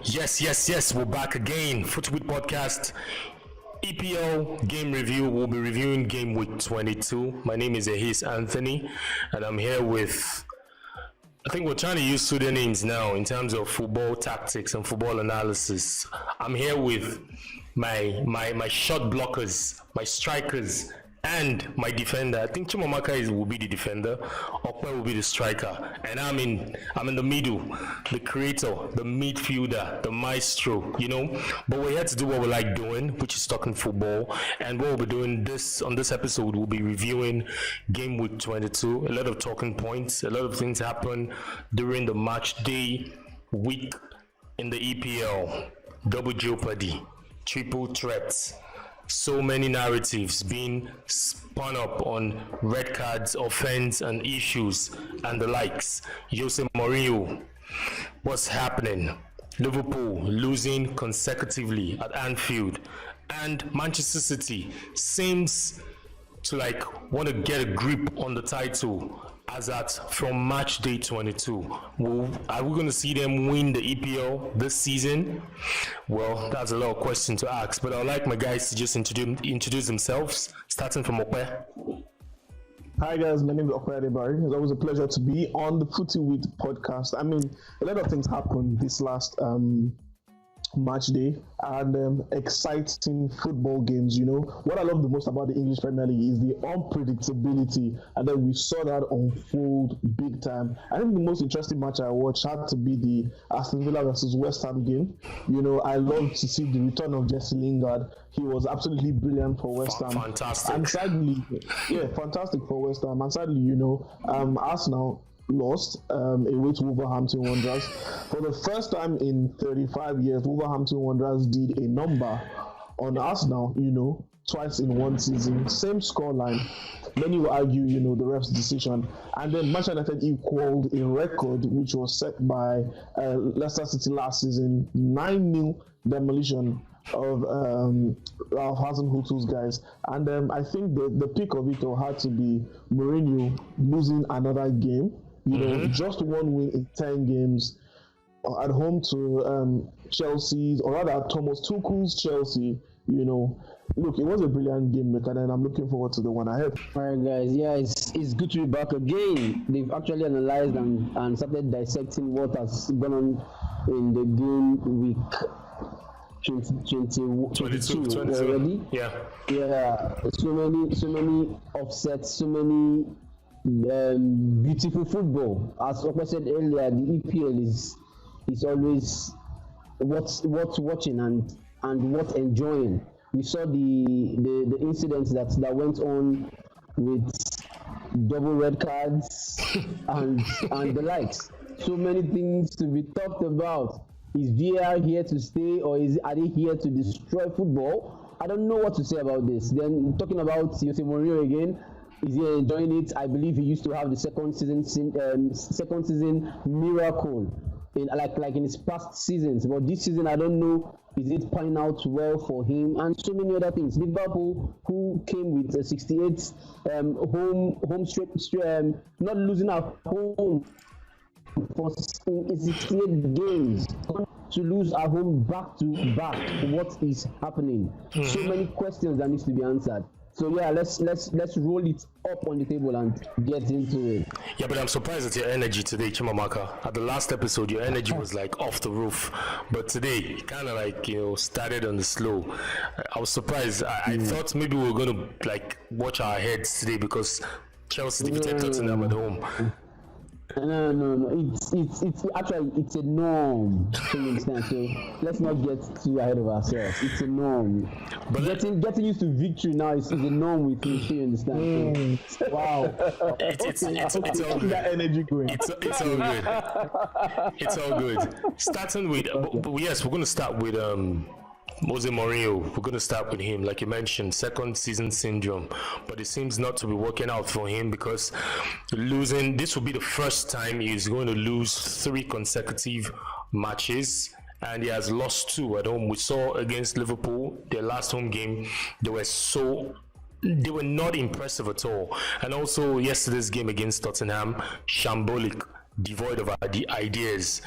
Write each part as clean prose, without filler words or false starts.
Yes. We're back again. FootyWit podcast. EPL game review. We'll be reviewing game week 22. My name is Ehis Anthony, and I'm here with. I think we're trying to use pseudonyms now in terms of football tactics and football analysis. I'm here with my shot blockers, my strikers, and my defender. I think Chimamaka will be the defender, Okwe will be the striker, and I'm in the middle, the creator, the midfielder, the maestro, But we're here to do what we like doing, which is talking football. And what we'll be doing on this episode, we'll be reviewing game week 22. A lot of talking points, a lot of things happen during the match day week in the EPL, double jeopardy, triple threats. So many narratives being spun up on red cards, offense, and issues, and the likes. Jose Mourinho, what's happening? Liverpool losing consecutively at Anfield, and Manchester City seems to want to get a grip on the title as at from match day 22. Are we going to see them win the EPL this season? Well, that's a lot of questions to ask, but I'd like my guys to just introduce themselves, starting from Okwe. Hi guys, my name is Okwe Adebari. It's always a pleasure to be on the FootyWit podcast. I mean, a lot of things happened this last match day and exciting football games. What I love the most about the English Premier League is the unpredictability, and then we saw that unfold big time. I think the most interesting match I watched had to be the Aston Villa versus West Ham game. I love to see the return of Jesse Lingard. He was absolutely brilliant for West Ham. Fantastic. And sadly, fantastic for West Ham. And sadly, Arsenal lost away to Wolverhampton Wanderers. For the first time in 35 years, Wolverhampton Wanderers did a number on Arsenal, twice in one season. Same scoreline. Many will argue, the ref's decision. And then Manchester United equaled a record which was set by Leicester City last season, 9-0 demolition of Ralph Hasenhutl's guys. And I think the peak of it all had to be Mourinho losing another game. Just one win in 10 games at home to Chelsea's, or rather Thomas Tuchel's Chelsea. Look, it was a brilliant game, and I'm looking forward to the one ahead. All right, guys. It's good to be back again. They've actually analyzed and started dissecting what has gone on in the game week 22 already. Yeah. So many offsets, so many beautiful football. As Okwe said earlier, the EPL is always what's watching and what's enjoying. We saw the incidents that went on with double red cards and the likes. So many things to be talked about. Is VAR here to stay, or are they here to destroy football? I don't know what to say about this. Then talking about Jose Mourinho again, is he enjoying it? I believe he used to have the second season miracle in his past seasons, but this season I don't know. Is it panning out well for him? And so many other things. Liverpool, who came with a 68 home straight, not losing at home for 68 games, to lose at home back to back. What is happening? So many questions that needs to be answered. So let's roll it up on the table and get into it. Yeah, but I'm surprised at your energy today, Chimamaka. At the last episode, your energy was off the roof, but today, kind of started on the slow. I was surprised. I thought maybe we were going to watch our heads today because Chelsea defeated Tottenham at home. No. It's actually it's a norm. So you understand? So let's not get too ahead of ourselves. It's a norm. But getting used to victory now is a norm with me. You understand? So, wow. It's all good. That energy going. It's all good. It's all good. Starting with yes, we're going to start with Jose Mourinho. We're going to start with him. Like you mentioned, second season syndrome, but it seems not to be working out for him because this will be the first time he's going to lose 3 consecutive matches, and he has lost 2 at home. We saw against Liverpool, their last home game, they were not impressive at all. And also yesterday's game against Tottenham, shambolic. devoid of ideas.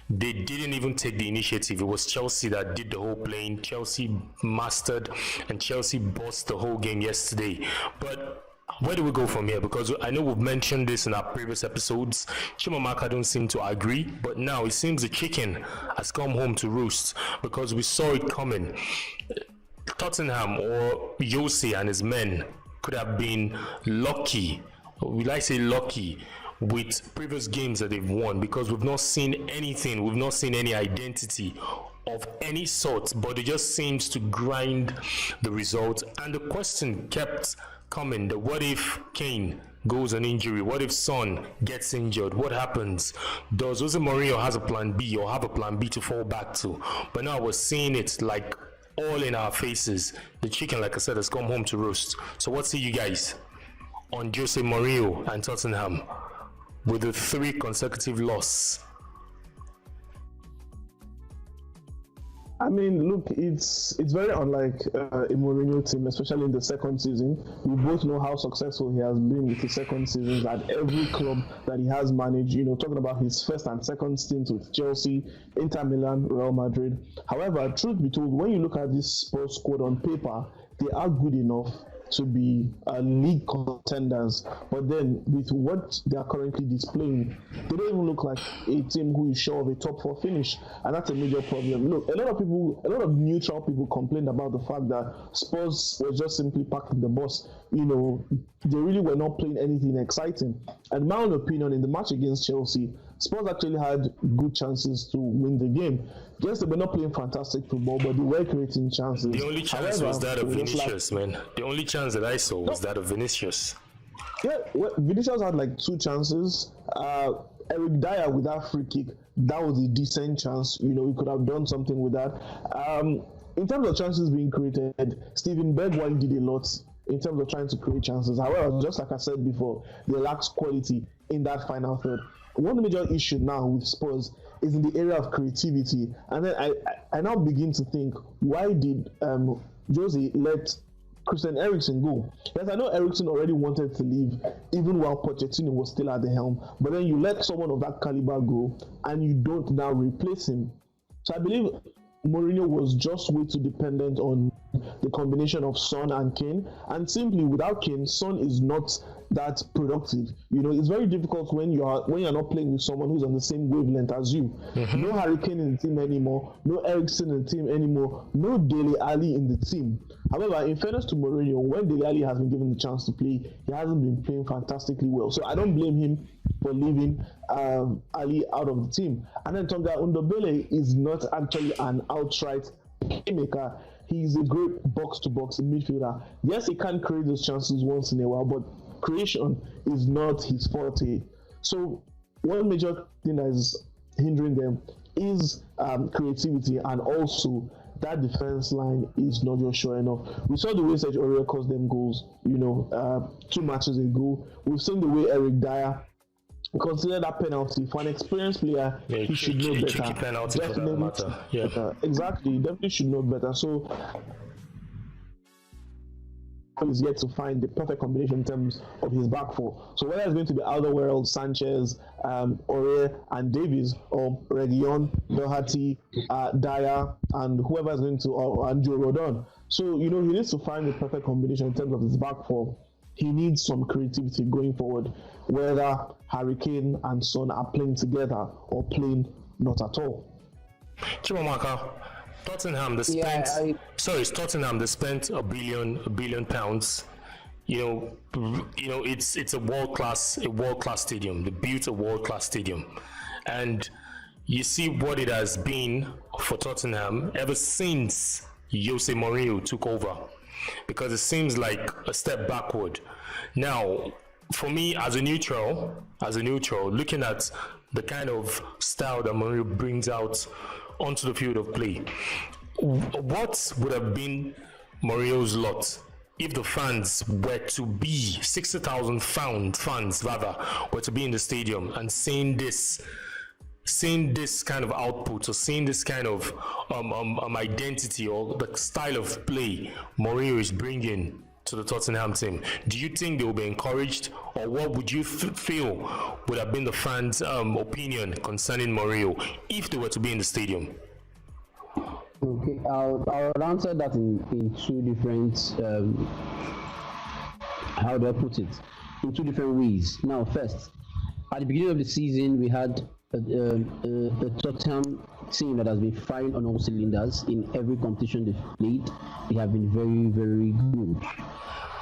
They didn't even take the initiative. It was Chelsea that did the whole playing. Chelsea mastered, and Chelsea bossed the whole game yesterday. But where do we go from here? Because I know we've mentioned this in our previous episodes. Chimamaka don't seem to agree, but now it seems the chicken has come home to roost, because we saw it coming. Tottenham, or Jose and his men, could have been lucky. Will I say lucky? With previous games that they've won, because we've not seen anything, we've not seen any identity of any sort, but it just seems to grind the result. And the question kept coming, the what if Kane goes on injury, what if Son gets injured, what happens? Does Jose Mourinho has a plan B, or have a plan B to fall back to? But now we're seeing it like all in our faces. The chicken, like I said, has come home to roost. So what say you guys on Jose Mourinho and Tottenham with the 3 consecutive loss? I mean, look, it's very unlike a Mourinho team, especially in the second season. We both know how successful he has been with his second seasons at every club that he has managed. You know, talking about his first and second stints with Chelsea, Inter Milan, Real Madrid. However, truth be told, when you look at this Spurs squad on paper, they are good enough to be league contenders, but then with what they are currently displaying, they don't even look like a team who is sure of a top 4 finish, and that's a major problem. Look, a lot of neutral people complained about the fact that Spurs were just simply parking the bus. You know, they really were not playing anything exciting. And my own opinion, in the match against Chelsea, Spurs actually had good chances to win the game. Yes, they were not playing fantastic football, but they were creating chances. The only chance was that of Vinicius, man. The only chance that I saw was that of Vinicius. Yeah, well, Vinicius had like 2 chances. Eric Dyer with that free kick, that was a decent chance. You know, he could have done something with that. In terms of chances being created, Steven Bergwijn did a lot in terms of trying to create chances. However, just like I said before, they lacked quality in that final third. One major issue now with Spurs is in the area of creativity. And then I now begin to think, why did Jose let Christian Eriksen go? Yes, I know Eriksen already wanted to leave, even while Pochettino was still at the helm. But then you let someone of that caliber go, and you don't now replace him. So I believe Mourinho was just way too dependent on the combination of Son and Kane, and simply without Kane, Son is not that productive. You know, it's very difficult when you're not playing with someone who's on the same wavelength as you. Mm-hmm. No Harry Kane in the team anymore, no Eriksen in the team anymore, no Dele Alli in the team. However, in fairness to Mourinho, when Dele Alli has been given the chance to play, he hasn't been playing fantastically well. So I don't blame him for leaving Ali out of the team. And then Tonga Undobele is not actually an outright playmaker. He's a great box-to-box midfielder. Yes, he can create those chances once in a while, but creation is not his forte. So one major thing that is hindering them is creativity, and also that defense line is not just sure enough. We saw the way Serge Aurier caused them goals, 2 matches ago. We've seen the way Eric Dyer consider that penalty. For an experienced player, he should know better. Penalty definitely for that matter. Yeah. Better. Exactly, he definitely should know better. So is yet to find the perfect combination in terms of his back four. So whether it's going to be Alderweireld, Sanchez, Aurier, and Davies, or Reguilon, Doherty, Dyer, and whoever is going to, or Joe Rodon. So he needs to find the perfect combination in terms of his back four. He needs some creativity going forward, whether Harry Kane and Son are playing together or playing not at all. Chimamaka, Tottenham, they spent. Tottenham, they spent a billion pounds. It's a world class stadium. They built a world class stadium, and you see what it has been for Tottenham ever since Jose Mourinho took over, because it seems like a step backward. Now, for me, as a neutral, looking at the kind of style that Mourinho brings out onto the field of play, what would have been Mourinho's lot if the fans were to be 60,000 fans were to be in the stadium and seeing this kind of output, or seeing this kind of identity or the style of play Mourinho is bringing to the Tottenham team. Do you think they will be encouraged, or what would you feel would have been the fans' opinion concerning Mourinho if they were to be in the stadium? Okay, I'll answer that in two different, how do I put it? In two different ways. Now, first, at the beginning of the season, we had a Tottenham team that has been firing on all cylinders in every competition they've played. They have been very, very good,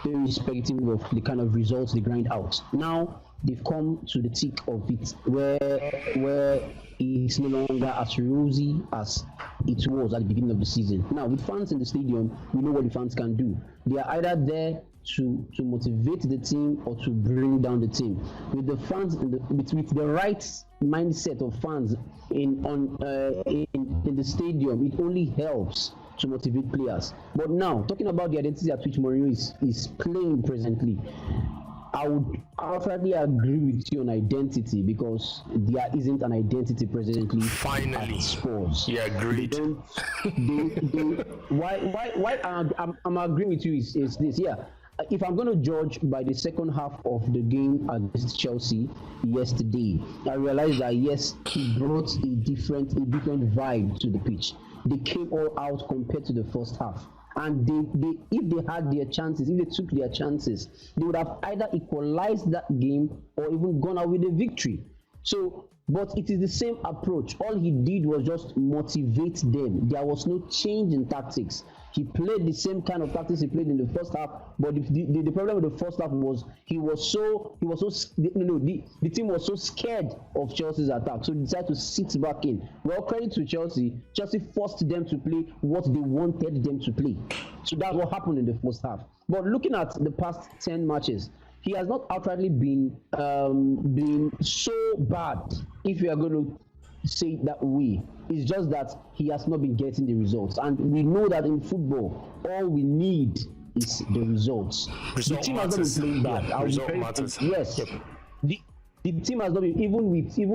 irrespective of the kind of results they grind out. Now they've come to the thick of it, where it's no longer as rosy as it was at the beginning of the season. Now, with fans in the stadium, we know what the fans can do. They are either there to motivate the team or to bring down the team. With the fans with the right mindset of fans in the stadium, it only helps to motivate players. But now, talking about the identity at which Mourinho is playing presently, I would outrightly agree with you on identity, because there isn't an identity presently. Finally, at Spurs. Yeah, agreed. Why I'm agreeing with you is this. Yeah, if I'm going to judge by the second half of the game against Chelsea yesterday, I realized that yes, he brought a different vibe to the pitch. They came all out compared to the first half. And they if they had their chances, if they took their chances, they would have either equalized that game or even gone out with a victory. So, but it is the same approach. All he did was just motivate them. There was no change in tactics. He played the same kind of tactics he played in the first half, but the problem with the first half was the team was so scared of Chelsea's attack, so they decided to sit back in. Well, credit to Chelsea. Chelsea forced them to play what they wanted them to play. So that's what happened in the first half. But looking at the past 10 matches, he has not outrightly been so bad, if you are going to say it that way. It's just that he has not been getting the results, and we know that in football all we need is the results. The team has not been playing bad. Yeah, result matters. Yes. Yep. The team has not been, even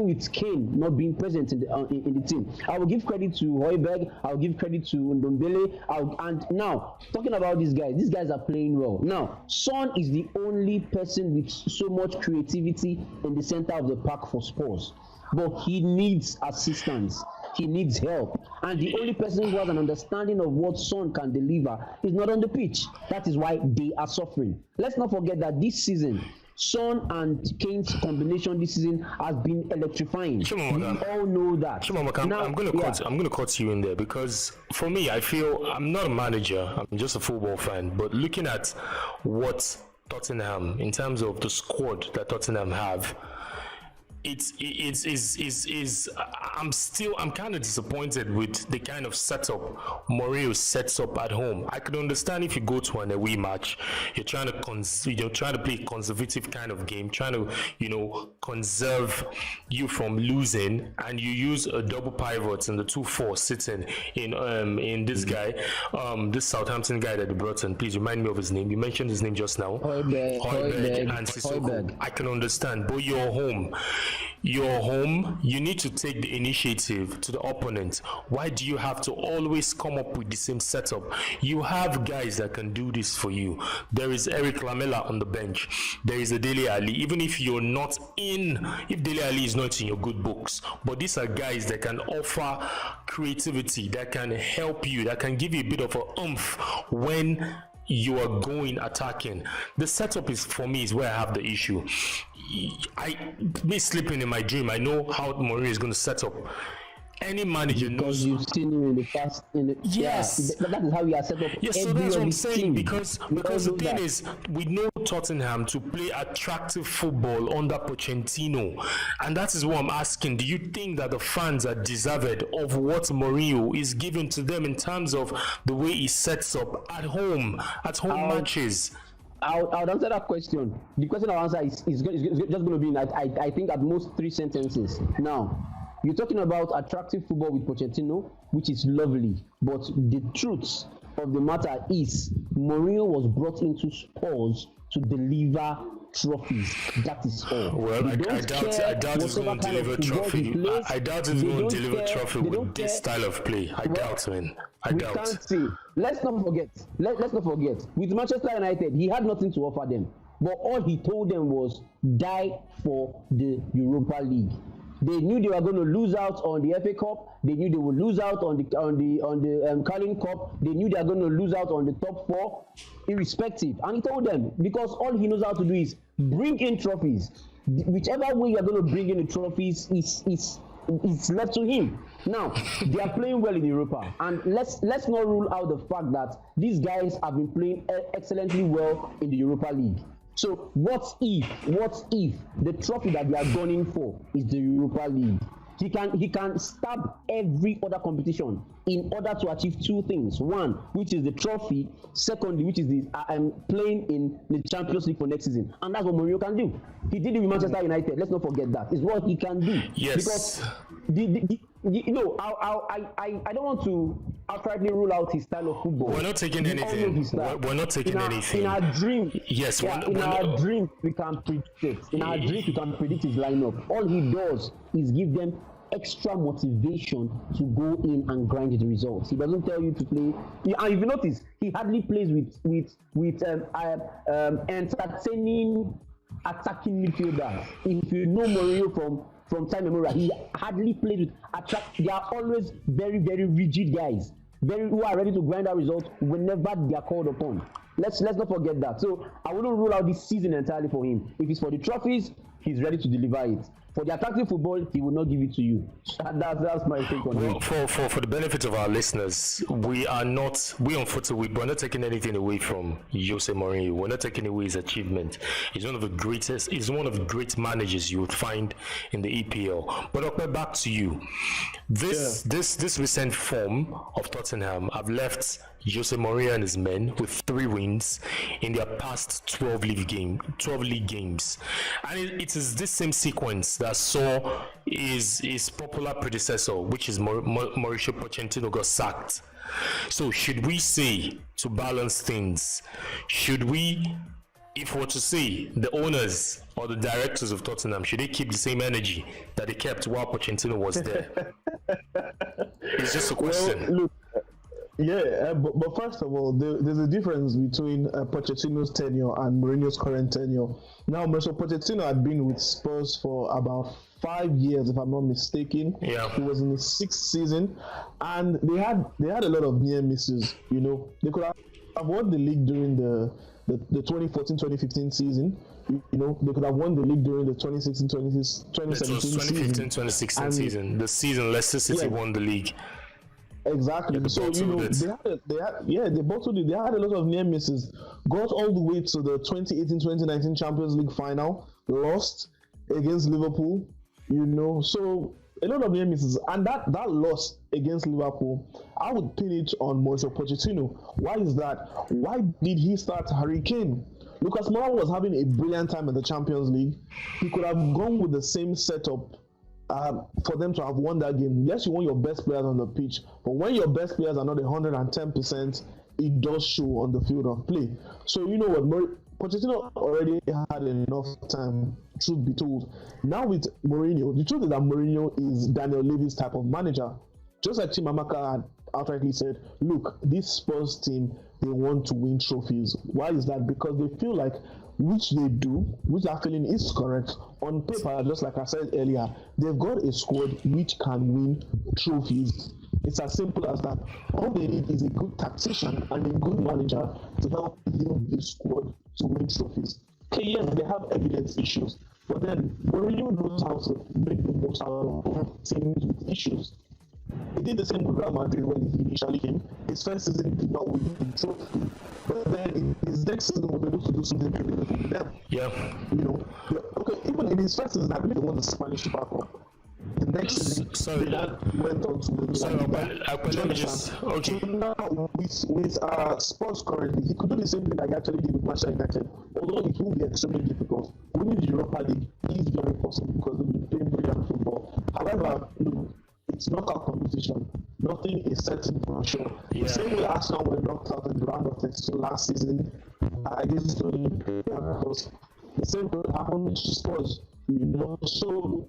with Kane not being present in the team. I will give credit to Højbjerg, I will give credit to Ndombele, and now talking about these guys are playing well. Now, Son is the only person with so much creativity in the center of the park for Spurs, but he needs assistance. He needs help, and the only person who has an understanding of what Son can deliver is not on the pitch. That is why they are suffering. Let's not forget that this season, Son and Kane's combination this season has been electrifying. Chimamaka, we all know that. Chimamaka, I'm going to cut you in there, because for me, I feel I'm not a manager. I'm just a football fan. But looking at what Tottenham, in terms of the squad that Tottenham have, I'm kind of disappointed with the kind of setup Mourinho sets up at home. I could understand if you go to an away match, you're trying to play a conservative kind of game, trying to conserve you from losing, and you use a double pivot and the 2-4 sitting in this guy, this Southampton guy that they brought in. Please remind me of his name. You mentioned his name just now. Højbjerg and Sissoko. I can understand, but you're home. You need to take the initiative to the opponent. Why do you have to always come up with the same setup? You have guys that can do this for you. There is Eric Lamela on the bench. There is a Dele Alli. Even if if Dele Alli is not in your good books, but these are guys that can offer creativity, that can help you, that can give you a bit of a oomph when you are going attacking. The setup is, for me, is where I have the issue. Me sleeping in my dream, I know how Mourinho is going to set up. Any manager knows. Because you've seen him in the past. Yes. Yeah, that is how he has set up. Yes, so that's what I'm saying. Team. Because the thing is, we know Tottenham to play attractive football under Pochettino, and that is what I'm asking. Do you think that the fans are deserved of what Mourinho is giving to them in terms of the way he sets up at home matches? I'll answer that question. The question I'll answer is just going to be, I think, at most 3 sentences. Now, you're talking about attractive football with Pochettino, which is lovely, but the truth of the matter is Mourinho was brought into Spurs to deliver trophies. That is all. Well, I doubt he's going to deliver trophy. I doubt he's going to deliver trophy with this style of play. I doubt, man. I doubt. Can't say. Let's not forget. Let's not forget. With Manchester United, he had nothing to offer them. But all he told them was die for the Europa League. They knew they were going to lose out on the FA Cup. They knew they would lose out on the Carling Cup. They knew they were going to lose out on the top four, irrespective. And he told them, because all he knows how to do is bring in trophies. Whichever way you're going to bring in the trophies is left to him. Now they are playing well in Europa, and let's not rule out the fact that these guys have been playing excellently well in the Europa League. So what if the trophy that they are gunning for is the Europa League? He can stab every other competition in order to achieve two things. One, which is the trophy. Secondly, which is the playing in the Champions League for next season. And that's what Mourinho can do. He did it with Manchester United. Let's not forget that. It's what he can do. Yes. Because I don't want to outrightly rule out his style of football. We're not taking anything. We're not taking anything. In our dream, yes. In our dream, we can predict it. In our dream, we can predict his lineup. All he does is give them extra motivation to go in and grind the results. He doesn't tell you to play. And if you notice, he hardly plays with entertaining attacking midfielders. If you know Mourinho from time immemorial, he hardly plays with attack. They are always very, very rigid guys, who are ready to grind out results whenever they are called upon. Let's not forget that. So I wouldn't rule out this season entirely for him. If it's for the trophies, he's ready to deliver it. For the attacking football, he will not give it to you. That's my take on it. For the benefit of our listeners, we on FootyWit, we're not taking anything away from Jose Mourinho. We're not taking away his achievement. He's one of the great managers you would find in the EPL. But I'll get back to you. This recent form of Tottenham have left Jose Mourinho and his men with 3 wins in their past 12 league games, and it is this same sequence that saw his popular predecessor, which is Mauricio Pochettino, got sacked. So should we say, to balance things, if we're to say the owners or the directors of Tottenham, should they keep the same energy that they kept while Pochettino was there? It's just a question. Well, look, but first of all, there's a difference between Pochettino's tenure and Mourinho's current tenure. Now, Mauricio Pochettino had been with Spurs for about 5 years, if I'm not mistaken. Yeah. He was in his 6th season, and they had a lot of near misses. You know, they could have won the league during the 2014-2015 season. You know, they could have won the league during the 2016-2017 season. 2015-2016 season. The season Leicester City won the league. Exactly. So you know they bottled it. They had a lot of near misses. Got all the way to the 2018-2019 Champions League final, lost against Liverpool. You know, so a lot of near misses, and that loss against Liverpool, I would pin it on Mauricio Pochettino. Why is that? Why did he start Harry Kane? Lucas Moura was having a brilliant time in the Champions League. He could have gone with the same setup for them to have won that game. Yes, you want your best players on the pitch, but when your best players are not 110%, it does show on the field of play. So you know what, Pochettino already had enough time, truth be told. Now with Mourinho, the truth is that Mourinho is Daniel Levy's type of manager. Just like Chimamaka had outrightly said, look, this Spurs team, they want to win trophies. Why is that? Because they feel like, which they do, which that feeling is correct, on paper, just like I said earlier, they've got a squad which can win trophies. It's as simple as that. All they need is a good tactician and a good manager to help build this squad to win trophies. Okay, yes, they have evidence issues, but then Mourinho knows how to make the most out of teams with issues. He did the same with Real Madrid when he initially came. His first season did not win the trophy, but then in his next season was able to do something really good with them. Yeah. You know, okay, even in his first season, I believe he won the Spanish Super Cup. The next season, they went on to win. Let me just okay. So now with Spurs currently, he could do the same thing that he actually did with Manchester United. Although it will be extremely difficult, winning the Europa League is very possible because they'll be playing brilliant football. However, it's knockout competition. nothing is certain for sure. Yeah. The same way Arsenal were knocked out in the round of 32 last season against Tottenham, because the same thing happened to Spurs. So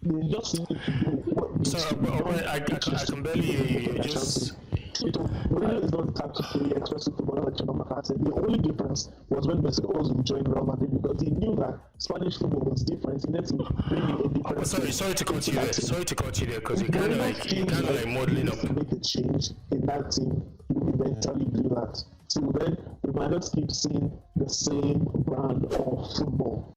they just need to do what. Sorry, I can barely hear you. You just. Mourinho is not the type to play expressive football like Chimamaka said. The only difference was when Mesut Ozil joined Real Madrid, because he knew that Spanish football was different. He needed to bring a different. Sorry to cut you there. Sorry to cut you there, because you kind of like modeling up. To make a change in that team, he will eventually do that. So then we might not keep seeing the same brand of football.